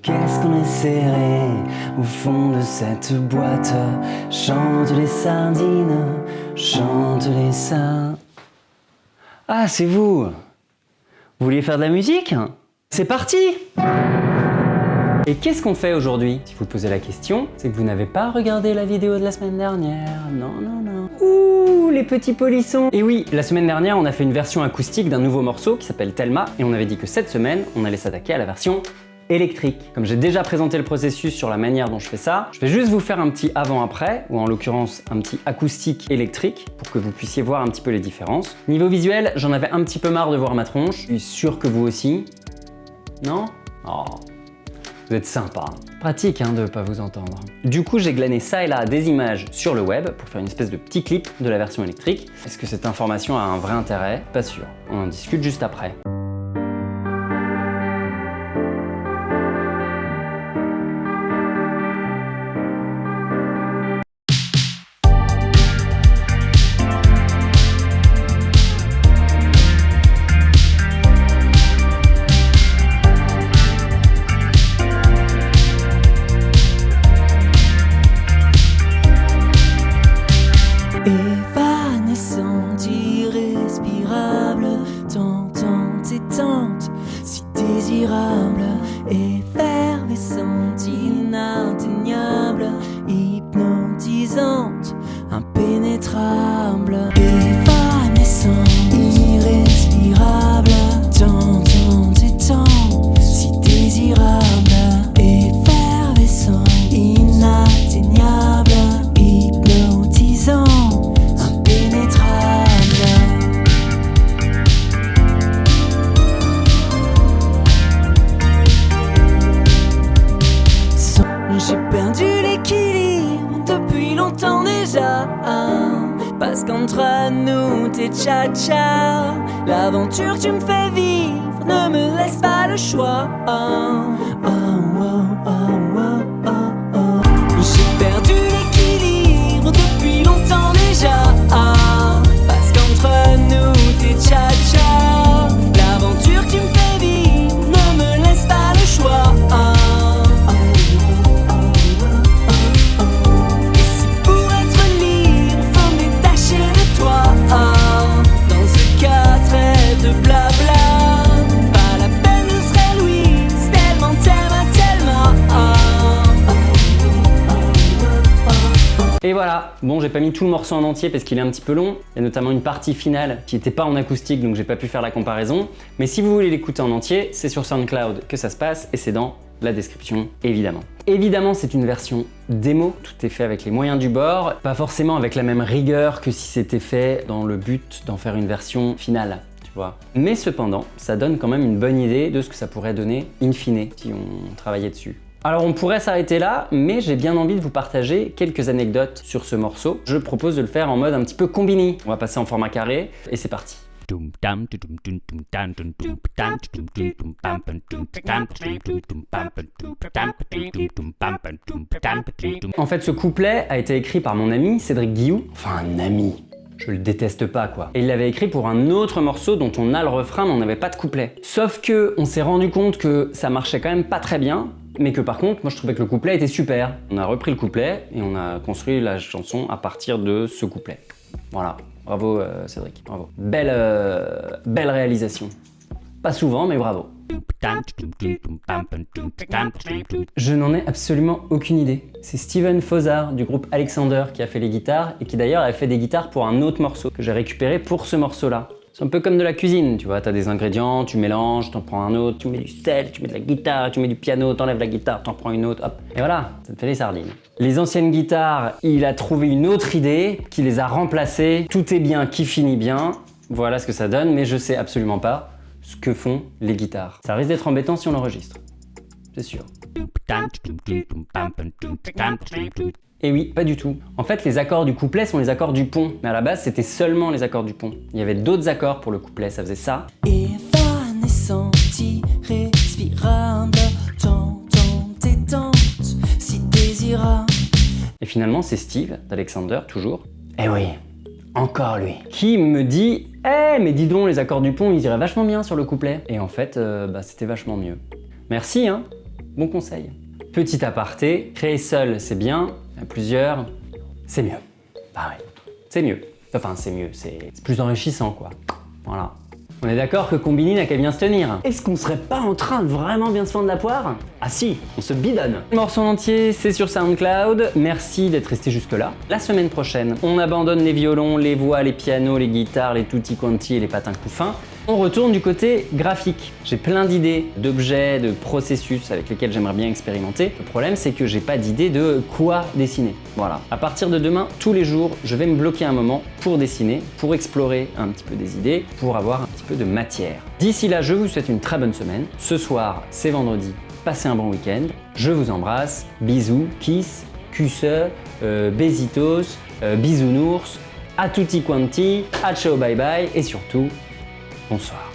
Qu'est-ce qu'on est serré au fond de cette boîte? Chante les sardines, chante les sardines. Ah, c'est vous! Vous vouliez faire de la musique? C'est parti! Et qu'est-ce qu'on fait aujourd'hui? Si vous posez la question, c'est que vous n'avez pas regardé la vidéo de la semaine dernière. Non, non, non. Ouh, les petits polissons! Et oui, la semaine dernière, on a fait une version acoustique d'un nouveau morceau qui s'appelle Thelma, et on avait dit que cette semaine, on allait s'attaquer à la version électrique. Comme j'ai déjà présenté le processus sur la manière dont je fais ça, je vais juste vous faire un petit avant-après, ou en l'occurrence un petit acoustique électrique, pour que vous puissiez voir un petit peu les différences. Niveau visuel, j'en avais un petit peu marre de voir ma tronche, je suis sûr que vous aussi. Non? Oh, vous êtes sympa. Pratique de ne pas vous entendre. Du coup, j'ai glané ça et là des images sur le web pour faire une espèce de petit clip de la version électrique. Est-ce que cette information a un vrai intérêt? Pas sûr. On en discute juste après. Évanescente, irrespirable, tentante et tente, si désirable, effervescente, inatteignable, hypnotisante, impénétrable. Évanescente, irrespirable, tentante et tente, si désirable, effervescente, inatteignable, hypnotisante. J'ai perdu l'équilibre depuis longtemps déjà, parce qu'entre nous t'es tcha-tcha. L'aventure que tu me fais vivre ne me laisse pas le choix. J'ai perdu l'équilibre depuis longtemps déjà, parce qu'entre nous t'es tcha-tcha. L'aventure que tu me fais vivre ne me laisse pas le choix. Et voilà, bon j'ai pas mis tout le morceau en entier parce qu'il est un petit peu long, il y a notamment une partie finale qui n'était pas en acoustique donc j'ai pas pu faire la comparaison, mais si vous voulez l'écouter en entier, c'est sur SoundCloud que ça se passe et c'est dans la description évidemment. Évidemment c'est une version démo, tout est fait avec les moyens du bord, pas forcément avec la même rigueur que si c'était fait dans le but d'en faire une version finale. Mais cependant, ça donne quand même une bonne idée de ce que ça pourrait donner in fine si on travaillait dessus. Alors on pourrait s'arrêter là, mais j'ai bien envie de vous partager quelques anecdotes sur ce morceau. Je propose de le faire en mode un petit peu combini. On va passer en format carré, et c'est parti. En fait, ce couplet a été écrit par mon ami Cédric Guillou. Enfin, un ami. Je le déteste pas quoi. Et il l'avait écrit pour un autre morceau dont on a le refrain mais on n'avait pas de couplet. Sauf que on s'est rendu compte que ça marchait quand même pas très bien, mais que par contre moi je trouvais que le couplet était super. On a repris le couplet et on a construit la chanson à partir de ce couplet. Voilà, bravo Cédric, bravo. Belle réalisation. Pas souvent mais bravo. Je n'en ai absolument aucune idée. C'est Steven Fossard du groupe Alexander qui a fait les guitares et qui d'ailleurs a fait des guitares pour un autre morceau que j'ai récupéré pour ce morceau-là. C'est un peu comme de la cuisine, tu vois, t'as des ingrédients, tu mélanges, t'en prends un autre, tu mets du sel, tu mets de la guitare, tu mets du piano, t'enlèves la guitare, t'en prends une autre, hop. Et voilà, ça te fait les sardines. Les anciennes guitares, il a trouvé une autre idée qui les a remplacées. Tout est bien qui finit bien. Voilà ce que ça donne, mais je sais absolument pas ce que font les guitares. Ça risque d'être embêtant si on l'enregistre. C'est sûr. Et oui, pas du tout. En fait, les accords du couplet sont les accords du pont. Mais à la base, c'était seulement les accords du pont. Il y avait d'autres accords pour le couplet, ça faisait ça. Évanescente, irrespirable, tentante et tente, si désirable. Et finalement, c'est Steve, d'Alexander, toujours. Eh oui, encore lui. Qui me dit « Eh, mais dis donc, les accords du pont, ils iraient vachement bien sur le couplet. » Et en fait, c'était vachement mieux. Merci, hein. Bon conseil. Petit aparté, créer seul c'est bien, à plusieurs c'est mieux. Pareil, c'est mieux. Enfin c'est mieux, c'est plus enrichissant quoi. Voilà. On est d'accord que Combini n'a qu'à bien se tenir. Est-ce qu'on serait pas en train de vraiment bien se fendre la poire? Ah si, on se bidonne. Le morceau en entier, c'est sur SoundCloud. Merci d'être resté jusque là. La semaine prochaine, on abandonne les violons, les voix, les pianos, les guitares, les tutti quanti et les patins couffins. On retourne du côté graphique. J'ai plein d'idées, d'objets, de processus avec lesquels j'aimerais bien expérimenter. Le problème, c'est que j'ai pas d'idée de quoi dessiner. Voilà. À partir de demain, tous les jours, je vais me bloquer un moment pour dessiner, pour explorer un petit peu des idées, pour avoir un petit peu de matière. D'ici là, je vous souhaite une très bonne semaine. Ce soir, c'est vendredi. Passez un bon week-end. Je vous embrasse. Bisous, kiss, cusse, besitos, bisounours, à tutti quanti, à ciao bye bye et surtout, bonsoir.